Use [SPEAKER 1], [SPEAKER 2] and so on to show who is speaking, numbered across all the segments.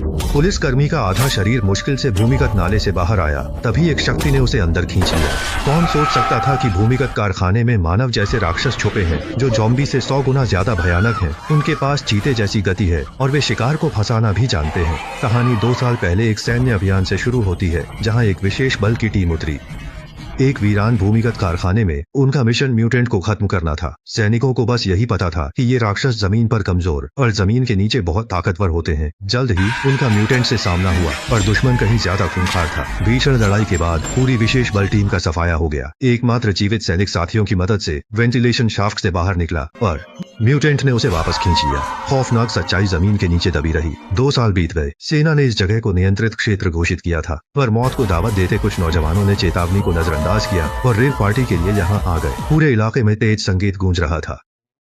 [SPEAKER 1] पुलिसकर्मी का आधा शरीर मुश्किल से भूमिगत नाले से बाहर आया, तभी एक शक्ति ने उसे अंदर खींच लिया। कौन सोच सकता था कि भूमिगत कारखाने में मानव जैसे राक्षस छुपे हैं, जो ज़ॉम्बी से 100 गुना ज्यादा भयानक हैं। उनके पास चीते जैसी गति है और वे शिकार को फंसाना भी जानते हैं। कहानी 2 साल पहले एक सैन्य अभियान से शुरू होती है, जहाँ एक विशेष बल की टीम उतरी एक वीरान भूमिगत कारखाने में। उनका मिशन म्यूटेंट को खत्म करना था। सैनिकों को बस यही पता था कि ये राक्षस जमीन पर कमजोर और जमीन के नीचे बहुत ताकतवर होते हैं। जल्द ही उनका म्यूटेंट से सामना हुआ, पर दुश्मन कहीं ज्यादा खूंखार था। भीषण लड़ाई के बाद पूरी विशेष बल टीम का सफाया हो गया। एकमात्र जीवित सैनिक साथियों की मदद से वेंटिलेशन शाफ्ट से बाहर निकला, पर म्यूटेंट ने उसे वापस खींच लिया। खौफनाक सच्चाई जमीन के नीचे दबी रही। 2 साल बीत गए। सेना ने इस जगह को नियंत्रित क्षेत्र घोषित किया था, पर मौत को दावत देते कुछ नौजवानों ने चेतावनी को नजरअंदाज किया और रेव पार्टी के लिए यहाँ आ गए। पूरे इलाके में तेज संगीत गूंज रहा था।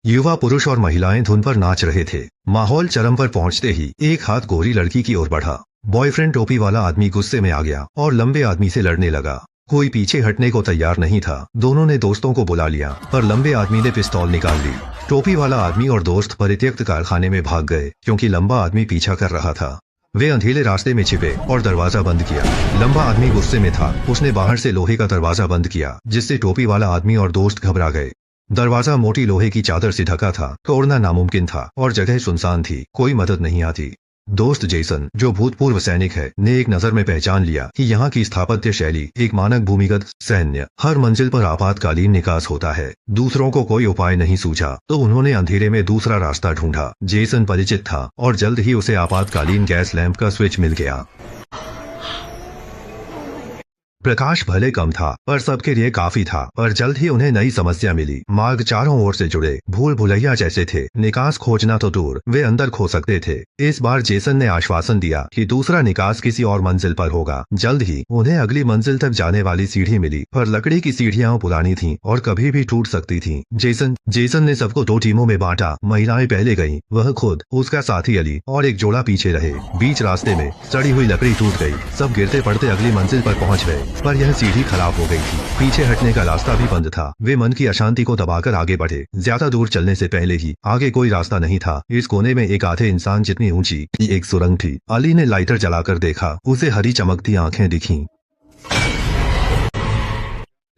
[SPEAKER 1] युवा पुरुष और महिलाएं धुन पर नाच रहे थे। माहौल चरम पर पहुंचते ही एक हाथ गोरी लड़की की ओर बढ़ा। बॉयफ्रेंड टोपी वाला आदमी गुस्से में आ गया और लंबे आदमी से लड़ने लगा। कोई पीछे हटने को तैयार नहीं था। दोनों ने दोस्तों को बुला लिया, पर लंबे आदमी ने पिस्तौल निकाल ली। टोपी वाला आदमी और दोस्त परित्यक्त कारखाने में भाग गए, क्योंकि लंबा आदमी पीछा कर रहा था। वे अंधेरे रास्ते में छिपे और दरवाजा बंद किया। लंबा आदमी गुस्से में था। उसने बाहर से लोहे का दरवाजा बंद किया, जिससे टोपी वाला आदमी और दोस्त घबरा गए। दरवाजा मोटी लोहे की चादर से ढका था, तोड़ना नामुमकिन था और जगह सुनसान थी। कोई मदद नहीं आती। दोस्त जेसन, जो भूतपूर्व सैनिक है, ने एक नजर में पहचान लिया कि यहाँ की स्थापत्य शैली एक मानक भूमिगत सैन्य। हर मंजिल पर आपातकालीन निकास होता है। दूसरों को कोई उपाय नहीं सूझा, तो उन्होंने अंधेरे में दूसरा रास्ता ढूंढा। जेसन परिचित था और जल्द ही उसे आपातकालीन गैस लैंप का स्विच मिल गया। प्रकाश भले कम था, पर सबके लिए काफी था। पर जल्द ही उन्हें नई समस्या मिली। मार्ग चारों ओर से जुड़े भूल भुलैया जैसे थे। निकास खोजना तो दूर, वे अंदर खो सकते थे। इस बार जेसन ने आश्वासन दिया कि दूसरा निकास किसी और मंजिल पर होगा। जल्द ही उन्हें अगली मंजिल तक जाने वाली सीढ़ी मिली, पर लकड़ी की सीढ़ियां पुरानी थीं और कभी भी टूट सकती थीं। जेसन ने सबको 2 टीमों में बांटा। महिलाएं पहले गईं, वह खुद, उसका साथी अली और एक जोड़ा पीछे रहे। बीच रास्ते में सड़ी हुई लकड़ी टूट गई। सब गिरते पड़ते अगली मंजिल पर पहुंच गए, पर यह सीढ़ी खराब हो गई थी। पीछे हटने का रास्ता भी बंद था। वे मन की अशांति को दबाकर आगे बढ़े। ज्यादा दूर चलने से पहले ही आगे कोई रास्ता नहीं था। इस कोने में एक आधे इंसान जितनी ऊंची एक सुरंग थी। अली ने लाइटर जलाकर देखा। उसे हरी चमकती आंखें दिखीं,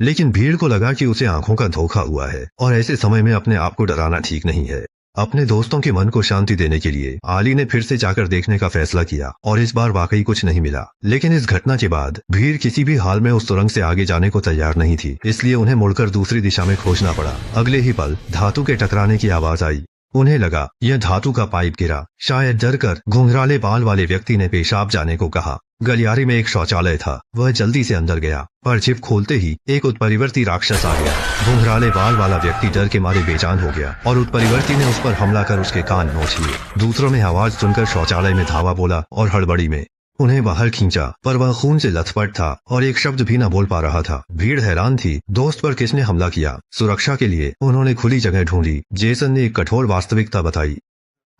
[SPEAKER 1] लेकिन भीड़ को लगा कि उसे आंखों का धोखा हुआ है, और ऐसे समय में अपने आप को डराना ठीक नहीं है। अपने दोस्तों के मन को शांति देने के लिए आली ने फिर से जाकर देखने का फैसला किया, और इस बार वाकई कुछ नहीं मिला। लेकिन इस घटना के बाद भीड़ किसी भी हाल में उस सुरंग से आगे जाने को तैयार नहीं थी, इसलिए उन्हें मुड़कर दूसरी दिशा में खोजना पड़ा। अगले ही पल धातु के टकराने की आवाज आई। उन्हें लगा यह धातु का पाइप गिरा। शायद डरकर घुंघराले बाल वाले व्यक्ति ने पेशाब जाने को कहा। गलियारे में एक शौचालय था। वह जल्दी से अंदर गया, पर जिप खोलते ही एक उत्परिवर्ती राक्षस आ गया। घुंघराले बाल वाला व्यक्ति डर के मारे बेजान हो गया और उत्परिवर्ती ने उस पर हमला कर उसके कान नोच लिए। दूसरों ने आवाज सुनकर शौचालय में धावा बोला और हड़बड़ी में उन्हें बाहर खींचा, पर वह खून से लथपथ था और एक शब्द भी न बोल पा रहा था। भीड़ हैरान थी, दोस्त पर किसने हमला किया। सुरक्षा के लिए उन्होंने खुली जगह ढूंढी। जेसन ने एक कठोर वास्तविकता बताई।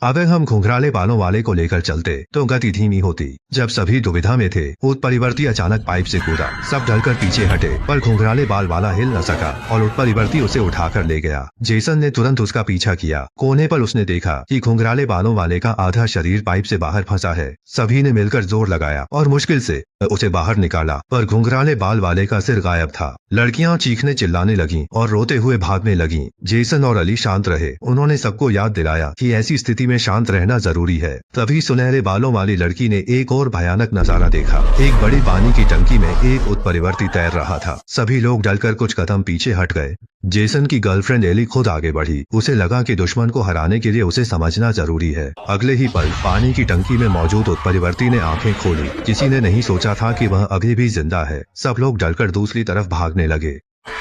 [SPEAKER 1] अगर हम घुंघराले बालों वाले को लेकर चलते तो गति धीमी होती। जब सभी दुविधा में थे, उत्परिवर्ती अचानक पाइप से कूदा। सब डरकर पीछे हटे, पर घुंघराले बाल वाला हिल न सका और उत्परिवर्ती उसे उठाकर ले गया। जेसन ने तुरंत उसका पीछा किया। कोने पर उसने देखा कि घुंघराले बालों वाले का आधा शरीर पाइप से बाहर फंसा है। सभी ने मिलकर जोर लगाया और मुश्किल से उसे बाहर निकाला, पर घुंघराले बाल वाले का सिर गायब था। लड़कियां चीखने चिल्लाने लगीं और रोते हुए भागने लगीं। जेसन और अली शांत रहे। उन्होंने सबको याद दिलाया कि ऐसी स्थिति में शांत रहना जरूरी है। तभी सुनहरे बालों वाली लड़की ने एक और भयानक नजारा देखा। एक बड़ी पानी की टंकी में एक उत्परिवर्ती तैर रहा था। सभी लोग डरकर कुछ कदम पीछे हट गए। जेसन की गर्लफ्रेंड एली खुद आगे बढ़ी। उसे लगा कि दुश्मन को हराने के लिए उसे समझना जरूरी है। अगले ही पल पानी की टंकी में मौजूद उत्परिवर्ती ने आंखें खोली। किसी ने नहीं सोचा था कि वह अभी भी जिंदा है। सब लोग डरकर दूसरी तरफ भागने लगे।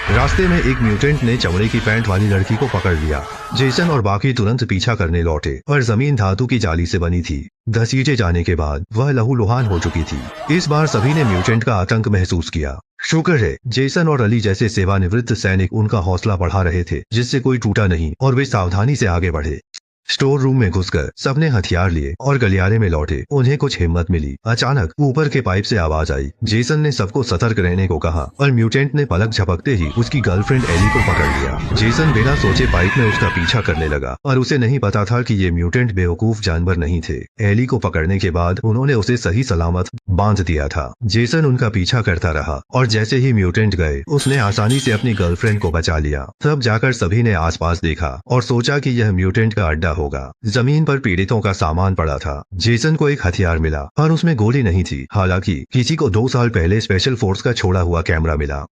[SPEAKER 1] रास्ते में एक म्यूटेंट ने चमड़े की पैंट वाली लड़की को पकड़ लिया। जेसन और बाकी तुरंत पीछा करने लौटे, पर जमीन धातु की जाली से बनी थी। घसीटे जाने के बाद वह लहूलुहान हो चुकी थी। इस बार सभी ने म्यूटेंट का आतंक महसूस किया। शुक्र है जेसन और अली जैसे सेवानिवृत्त सैनिक उनका हौसला बढ़ा रहे थे, जिससे कोई टूटा नहीं और वे सावधानी से आगे बढ़े। स्टोर रूम में घुसकर सबने हथियार लिए और गलियारे में लौटे। उन्हें कुछ हिम्मत मिली। अचानक ऊपर के पाइप से आवाज आई। जेसन ने सबको सतर्क रहने को कहा और म्यूटेंट ने पलक झपकते ही उसकी गर्लफ्रेंड एली को पकड़ लिया। जेसन बिना सोचे पाइप में उसका पीछा करने लगा और उसे नहीं पता था कि ये म्यूटेंट बेवकूफ जानवर नहीं थे। एली को पकड़ने के बाद उन्होंने उसे सही सलामत बांध दिया था। जेसन उनका पीछा करता रहा और जैसे ही म्यूटेंट गए उसने आसानी से अपनी गर्लफ्रेंड को बचा लिया। तब जाकर सभी ने आसपास देखा और सोचा कि यह म्यूटेंट का अड्डा होगा। जमीन पर पीड़ितों का सामान पड़ा था। जेसन को एक हथियार मिला पर उसमें गोली नहीं थी। हालांकि किसी को 2 साल पहले स्पेशल फोर्स का छोड़ा हुआ कैमरा मिला।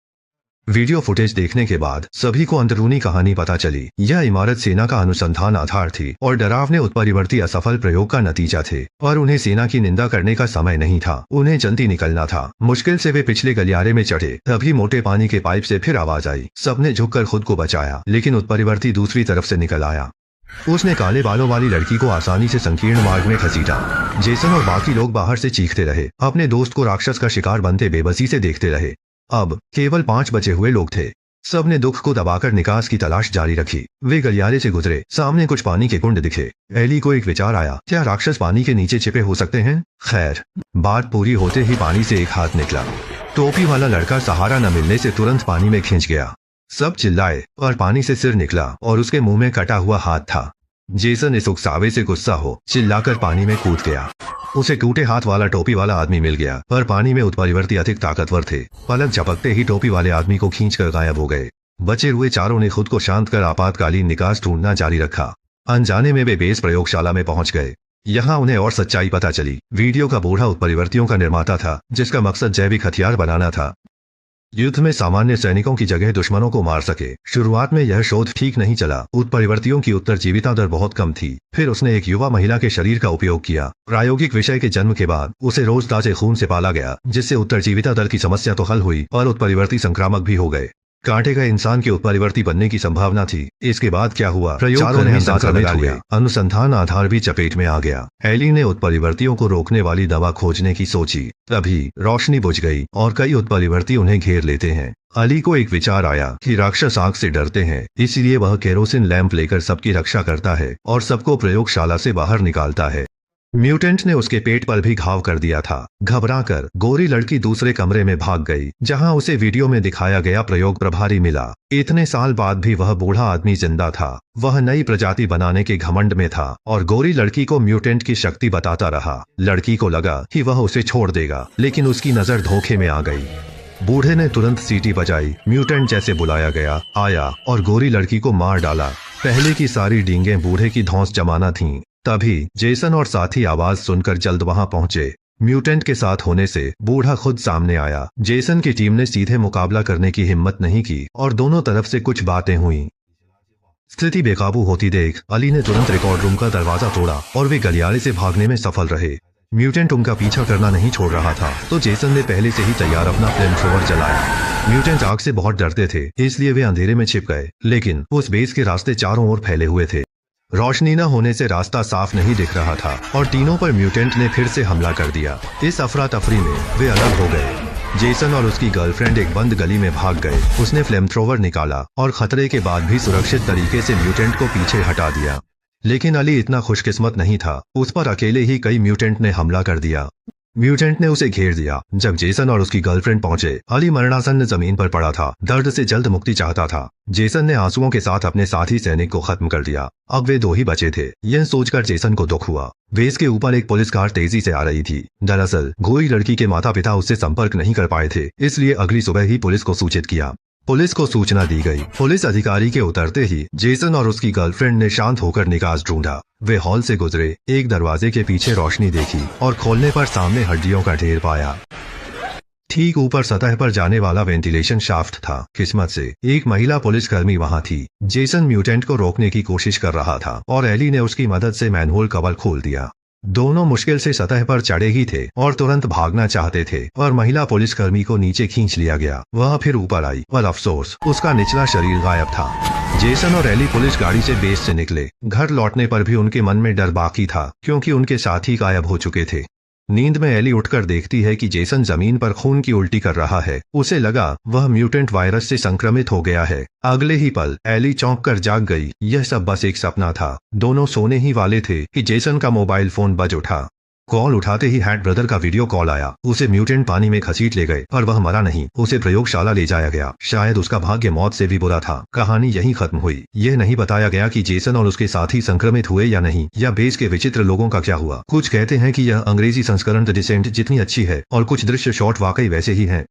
[SPEAKER 1] वीडियो फुटेज देखने के बाद सभी को अंदरूनी कहानी पता चली। यह इमारत सेना का अनुसंधान आधार थी और डरावने उत्परिवर्ती असफल प्रयोग का नतीजा थे। और उन्हें सेना की निंदा करने का समय नहीं था, उन्हें जल्दी निकलना था। मुश्किल से वे पिछले गलियारे में चढ़े, तभी मोटे पानी के पाइप से फिर आवाज आई। सबने झुककर खुद को बचाया, लेकिन उत्परिवर्ती दूसरी तरफ से निकल आया। उसने काले बालों वाली लड़की को आसानी से संकीर्ण मार्ग में घसीटा। जेसन और बाकी लोग बाहर से चीखते रहे, अपने दोस्त को राक्षस का शिकार बनते बेबसी से देखते रहे। अब केवल 5 बचे हुए लोग थे। सबने दुख को दबाकर निकास की तलाश जारी रखी। वे गलियारे से गुजरे, सामने कुछ पानी के कुंड दिखे। एली को एक विचार आया, क्या राक्षस पानी के नीचे छिपे हो सकते हैं? खैर, बात पूरी होते ही पानी से एक हाथ निकला। टोपी वाला लड़का सहारा न मिलने से तुरंत पानी में खिंच गया। सब चिल्लाए और पानी से सिर निकला और उसके मुंह में कटा हुआ हाथ था। जेसन इस उकसावे से गुस्सा हो चिल्लाकर पानी में कूद गया। उसे टूटे हाथ वाला टोपी वाला आदमी मिल गया, पर पानी में उत्परिवर्ती अधिक ताकतवर थे। पलक झपकते ही टोपी वाले आदमी को खींचकर गायब हो गए। बचे हुए चारों ने खुद को शांत कर आपातकालीन निकास ढूंढना जारी रखा। अनजाने में वे बेस प्रयोगशाला में पहुंच गए। यहाँ उन्हें और सच्चाई पता चली। वीडियो का बूढ़ा उत्परिवर्तियों का निर्माता था, जिसका मकसद जैविक हथियार बनाना था, युद्ध में सामान्य सैनिकों की जगह दुश्मनों को मार सके। शुरुआत में यह शोध ठीक नहीं चला। उत्परिवर्तियों की उत्तरजीविता दर बहुत कम थी। फिर उसने एक युवा महिला के शरीर का उपयोग किया। प्रायोगिक विषय के जन्म के बाद उसे रोज ताजे खून से पाला गया, जिससे उत्तरजीविता दर की समस्या तो हल हुई और उत्परिवर्ती संक्रामक भी हो गए। कांटे का इंसान के उत्परिवर्ती बनने की संभावना थी। इसके बाद क्या हुआ? प्रयोगों ने संक्रमित हुए। अनुसंधान आधार भी चपेट में आ गया। एली ने उत्परिवर्तियों को रोकने वाली दवा खोजने की सोची। तभी रोशनी बुझ गई और कई उत्परिवर्ती उन्हें घेर लेते हैं। अली को एक विचार आया कि राक्षस आग से डरते हैं, इसलिए वह केरोसिन लैंप लेकर सबकी रक्षा करता है और सबको प्रयोगशाला से बाहर निकालता है। म्यूटेंट ने उसके पेट पर भी घाव कर दिया था। घबराकर गोरी लड़की दूसरे कमरे में भाग गई, जहां उसे वीडियो में दिखाया गया प्रयोग प्रभारी मिला। इतने साल बाद भी वह बूढ़ा आदमी जिंदा था। वह नई प्रजाति बनाने के घमंड में था और गोरी लड़की को म्यूटेंट की शक्ति बताता रहा। लड़की को लगा कि वह उसे छोड़ देगा, लेकिन उसकी नजर धोखे में आ गई। बूढ़े ने तुरंत सीटी बजाई। म्यूटेंट जैसे बुलाया गया आया और गोरी लड़की को मार डाला। पहले की सारी डींगें बूढ़े की धौंस जमाना थीं। तभी जेसन और साथी आवाज सुनकर जल्द वहां पहुंचे। म्यूटेंट के साथ होने से बूढ़ा खुद सामने आया। जेसन की टीम ने सीधे मुकाबला करने की हिम्मत नहीं की और दोनों तरफ से कुछ बातें हुई। स्थिति बेकाबू होती देख अली ने तुरंत रिकॉर्ड रूम का दरवाजा तोड़ा और वे गलियारे से भागने में सफल रहे। म्यूटेंट उनका पीछा करना नहीं छोड़ रहा था, तो जेसन ने पहले से ही तैयार अपना फ्लेमथ्रोवर जलाया। म्यूटेंट आग से बहुत डरते थे, इसलिए वे अंधेरे में छिप गए, लेकिन उस बेस के रास्ते चारों ओर फैले हुए थे। रोशनी न होने से रास्ता साफ नहीं दिख रहा था और तीनों पर म्यूटेंट ने फिर से हमला कर दिया। इस अफरा तफरी में वे अलग हो गए। जेसन और उसकी गर्लफ्रेंड एक बंद गली में भाग गए। उसने फ्लेमथ्रोवर निकाला और खतरे के बाद भी सुरक्षित तरीके से म्यूटेंट को पीछे हटा दिया। लेकिन अली इतना खुशकिस्मत नहीं था। उस पर अकेले ही कई म्यूटेंट ने हमला कर दिया। म्यूटेंट ने उसे घेर दिया। जब जेसन और उसकी गर्लफ्रेंड पहुंचे, अली मरणासन्न जमीन पर पड़ा था। दर्द से जल्द मुक्ति चाहता था। जेसन ने आंसुओं के साथ अपने साथी सैनिक को खत्म कर दिया। अब वे 2 ही बचे थे। यह सोचकर जेसन को दुख हुआ। बेस के ऊपर एक पुलिस कार तेजी से आ रही थी। दरअसल गोरी लड़की के माता पिता उससे संपर्क नहीं कर पाए थे, इसलिए अगली सुबह ही पुलिस को सूचित किया। पुलिस को सूचना दी गई। पुलिस अधिकारी के उतरते ही जेसन और उसकी गर्लफ्रेंड ने शांत होकर निकास ढूंढा। वे हॉल से गुजरे, एक दरवाजे के पीछे रोशनी देखी और खोलने पर सामने हड्डियों का ढेर पाया। ठीक ऊपर सतह पर जाने वाला वेंटिलेशन शाफ्ट था। किस्मत से एक महिला पुलिसकर्मी वहां थी। जेसन म्यूटेंट को रोकने की कोशिश कर रहा था और एली ने उसकी मदद से मैनहोल कवर खोल दिया। दोनों मुश्किल से सतह पर चढ़े ही थे और तुरंत भागना चाहते थे, और महिला पुलिसकर्मी को नीचे खींच लिया गया। वह फिर ऊपर आई, पर अफसोस उसका निचला शरीर गायब था। जेसन और एली पुलिस गाड़ी से बेस से निकले। घर लौटने पर भी उनके मन में डर बाकी था, क्योंकि उनके साथी गायब हो चुके थे। नींद में एली उठकर देखती है कि जेसन जमीन पर खून की उल्टी कर रहा है। उसे लगा वह म्यूटेंट वायरस से संक्रमित हो गया है। अगले ही पल एली चौंक कर जाग गई। यह सब बस एक सपना था। दोनों सोने ही वाले थे कि जेसन का मोबाइल फोन बज उठा। कॉल उठाते ही हैट ब्रदर का वीडियो कॉल आया। उसे म्यूटेंट पानी में घसीट ले गए, पर वह मरा नहीं। उसे प्रयोगशाला ले जाया गया। शायद उसका भाग्य मौत से भी बुरा था। कहानी यहीं खत्म हुई। यह नहीं बताया गया कि जेसन और उसके साथी संक्रमित हुए या नहीं, या बेस के विचित्र लोगों का क्या हुआ। कुछ कहते हैं कि यह अंग्रेजी संस्करण द डिसेंट जितनी अच्छी है, और कुछ दृश्य शॉट वाकई वैसे ही हैं।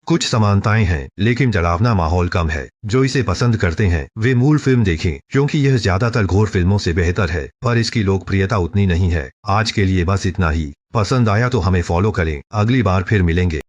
[SPEAKER 1] कुछ समानताएं हैं, लेकिन डरावना माहौल कम है। जो इसे पसंद करते हैं वे मूल फिल्म देखें, क्योंकि यह ज्यादातर घोर फिल्मों से बेहतर है, पर इसकी लोकप्रियता उतनी नहीं है। आज के लिए बस इतना ही। पसंद आया तो हमें फॉलो करें। अगली बार फिर मिलेंगे।